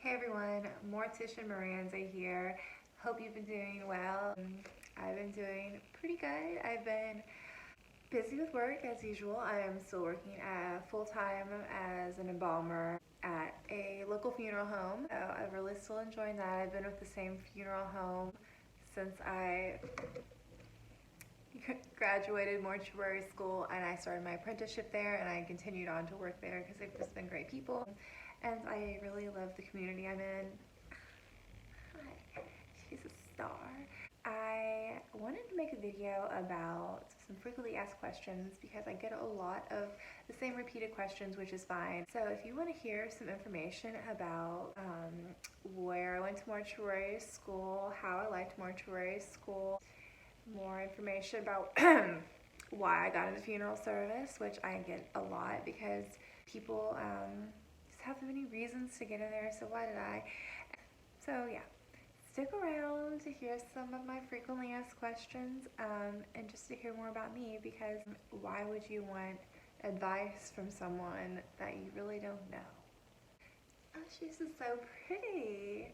Hey everyone, Mortician Miranda here. Hope you've been doing well. I've been doing pretty good. I've been busy with work as usual. I am still working full-time as an embalmer at a local funeral home. So I'm really still enjoying that. I've been with the same funeral home since I graduated mortuary school, and I started my apprenticeship there, and I continued on to work there because they've just been great people. And I really love the community I'm in. Hi, she's a star. I wanted to make a video about some frequently asked questions because I get a lot of the same repeated questions, which is fine. So if you want to hear some information about where I went to mortuary school, how I liked mortuary school, more information about why I got into funeral service, which I get a lot because people just have so many reasons to get in there, so why did I? So yeah, stick around to hear some of my frequently asked questions and just to hear more about me, because why would you want advice from someone that you really don't know? Oh, she's just so pretty.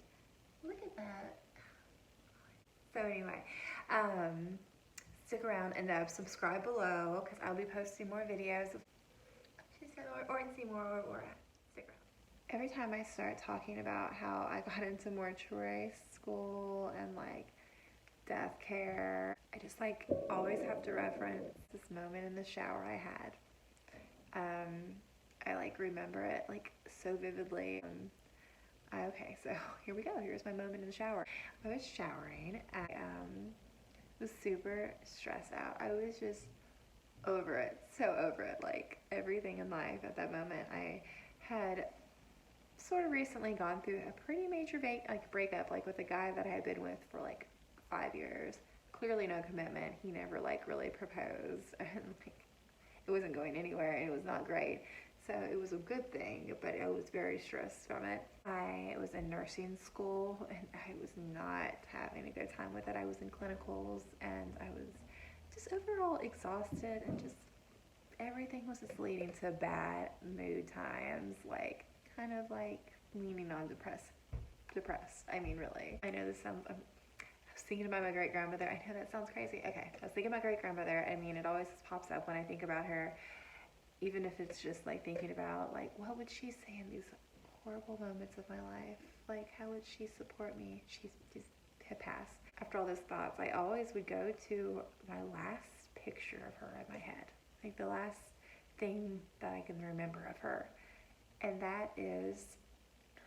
Look at that. So anyway, stick around and subscribe below because I'll be posting more videos. She said, or see more, or stick around. Every time I start talking about how I got into mortuary school and like death care, I just like always have to reference this moment in the shower I had. I like remember it like so vividly. Okay, so here we go. Here's my moment in the shower. I was showering. I was super stressed out. I was just over it, so over it. Like everything in life at that moment. I had sort of recently gone through a pretty major breakup, like with a guy that I had been with for like 5 years. Clearly no commitment. He never like really proposed, and like it wasn't going anywhere, and it was not great. So it was a good thing, but I was very stressed from it. I was in nursing school, and I was not having a good time with it. I was in clinicals, and I was just overall exhausted, and just everything was just leading to bad mood times, like kind of like leaning on depressed. I mean, really. I know this sounds, I was thinking about my great grandmother. I know that sounds crazy. Okay, I was thinking about great grandmother. I mean, it always pops up when I think about her, even if it's just like thinking about like what would she say in these horrible moments of my life, like how would she support me. She's just had passed. After all those thoughts, I always would go to my last picture of her in my head, like the last thing that I can remember of her, and that is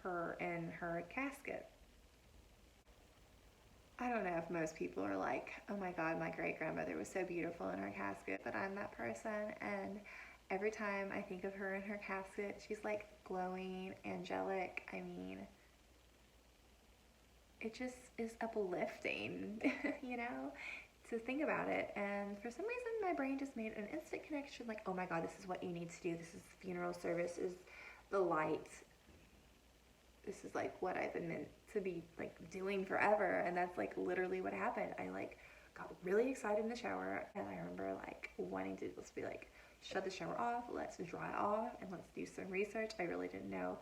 her in her casket. I don't know if most people are like, oh my god, my great grandmother was so beautiful in her casket, but I'm that person, and every time I think of her in her casket, she's like glowing, angelic. I mean, it just is uplifting, you know, to think about it. And for some reason, my brain just made an instant connection, like, oh my god, this is what you need to do. This is funeral service, is the light. This is like what I've been meant to be like doing forever, and that's like literally what happened. I like got really excited in the shower, and I remember like wanting to just be like, shut the shower off, let's dry off, and let's do some research. I really didn't know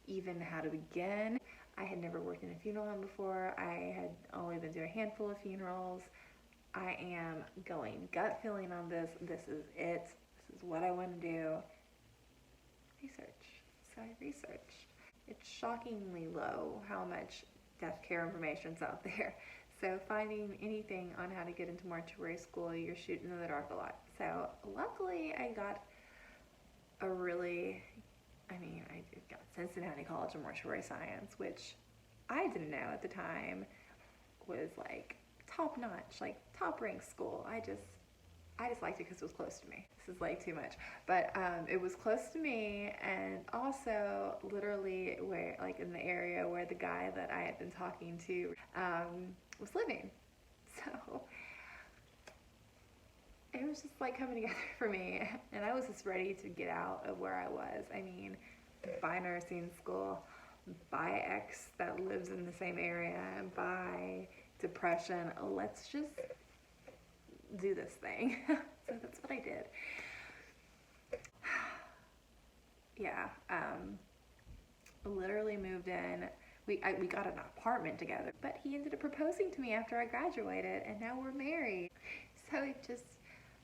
even how to begin. I had never worked in a funeral home before. I had only been to a handful of funerals. I am going gut feeling on this. This is it. This is what I want to do. Research. So I researched. It's shockingly low how much death care information's out there. So finding anything on how to get into mortuary school, you're shooting in the dark a lot. So luckily I got I got Cincinnati College of Mortuary Science, which I didn't know at the time was like top notch, like top ranked school. I just liked it because it was close to me. This is like too much, but it was close to me, and also literally where, like in the area where the guy that I had been talking to was living. So it was just like coming together for me, and I was just ready to get out of where I was. I mean, by nursing school, by ex that lives in the same area, by depression. Let's just do this thing. So that's what I did. Yeah, literally moved in. We got an apartment together, but he ended up proposing to me after I graduated, and now we're married. So it just,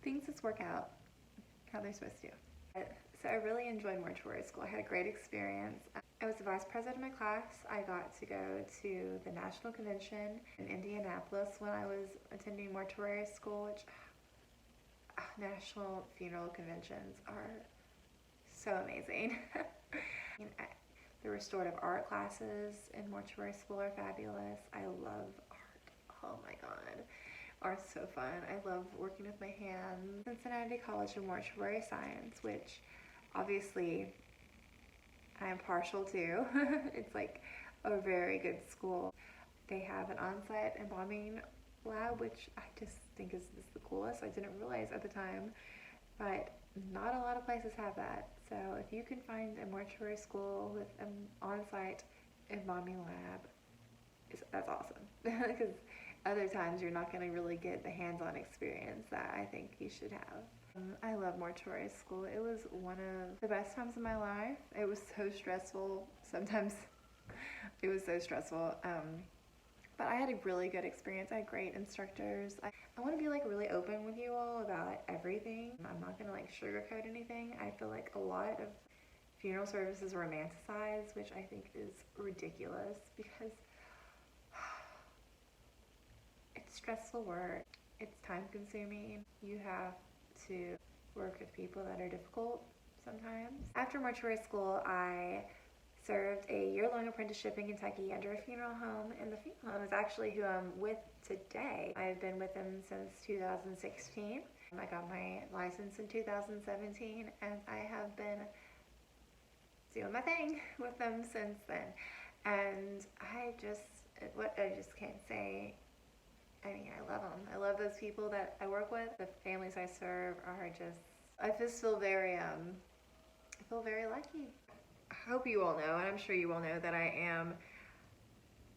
things just work out how they're supposed to. So I really enjoyed mortuary school. I had a great experience. I was the vice president of my class. I got to go to the national convention in Indianapolis when I was attending mortuary school, which national funeral conventions are so amazing. The restorative art classes in mortuary school are fabulous. I love art. Oh my god. Art's so fun. I love working with my hands. Cincinnati College of Mortuary Science, which obviously I am partial to. It's like a very good school. They have an on-site embalming lab, which I just think is the coolest. I didn't realize at the time, but not a lot of places have that. So if you can find a mortuary school with an on-site embalming lab, that's awesome. Because other times you're not going to really get the hands-on experience that I think you should have. I love mortuary school. It was one of the best times of my life. It was so stressful. Sometimes it was so stressful. But I had a really good experience. I had great instructors. I want to be like really open with you all about everything. I'm not going to like sugarcoat anything. I feel like a lot of funeral services romanticize, which I think is ridiculous because it's stressful work. It's time consuming. You have to work with people that are difficult sometimes. After mortuary school, I served a year-long apprenticeship in Kentucky under a funeral home, and the funeral home is actually who I'm with today. I've been with them since 2016. I got my license in 2017, and I have been doing my thing with them since then. And I just can't say. I mean, I love them. I love those people that I work with. The families I serve are just, I just feel very lucky. I hope you all know, and I'm sure you all know, that I am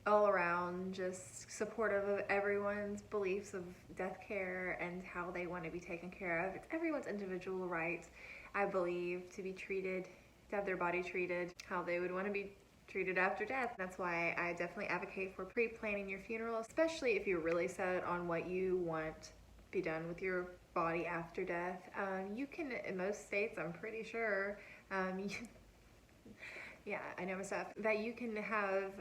all around just supportive of everyone's beliefs of death care and how they want to be taken care of. It's everyone's individual right, I believe, to be treated, to have their body treated how they would want to be treated after death. That's why I definitely advocate for pre-planning your funeral, especially if you're really set on what you want to be done with your body after death. You can, in most states, I'm pretty sure, yeah, I know my stuff, that you can have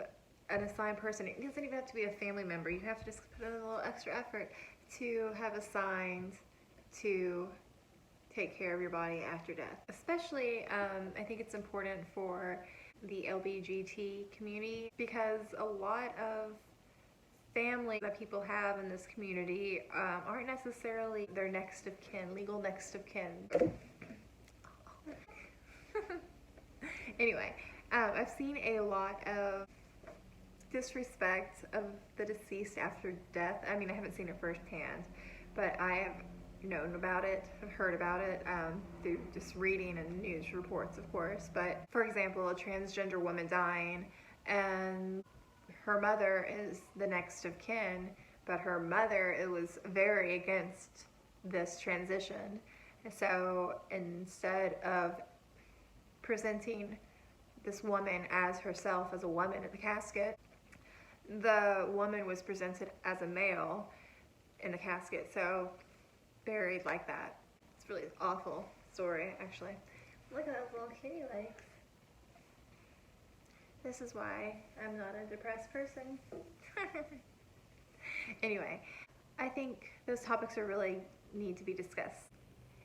an assigned person. It doesn't even have to be a family member. You have to just put in a little extra effort to have assigned to take care of your body after death. Especially, I think it's important for the LGBT community, because a lot of family that people have in this community aren't necessarily their next of kin, legal next of kin. Anyway, I've seen a lot of disrespect of the deceased after death. I mean, I haven't seen it firsthand, but I have known about it, I've heard about it through just reading and news reports, of course. But for example, a transgender woman dying, and her mother is the next of kin, but her mother was very against this transition. And so instead of presenting this woman as herself, as a woman in the casket, the woman was presented as a male in the casket, so buried like that. It's really an awful story, actually. Look at those little kitty legs. This is why I'm not a depressed person. Anyway, I think those topics are really need to be discussed.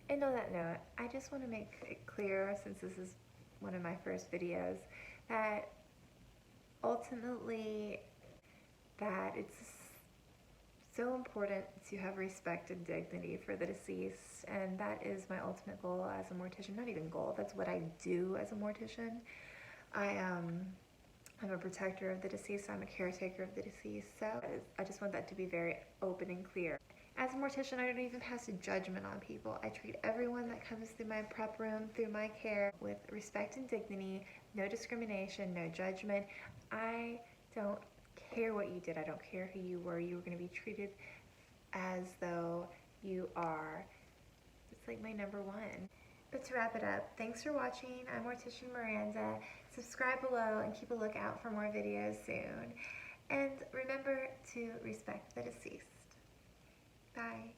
And on that note, I just want to make it clear, since this is one of my first videos, that ultimately that it's so important to have respect and dignity for the deceased, and that is my ultimate goal as a mortician. Not even goal, that's what I do as a mortician. I'm a protector of the deceased, I'm a caretaker of the deceased, so I just want that to be very open and clear. As a mortician, I don't even pass a judgment on people. I treat everyone that comes through my prep room, through my care, with respect and dignity, no discrimination, no judgment. I don't care what you did. I don't care who you were. You were going to be treated as though you are. It's like my number one. But to wrap it up, thanks for watching. I'm Mortician Miranda. Subscribe below and keep a lookout for more videos soon. And remember to respect the deceased. Bye.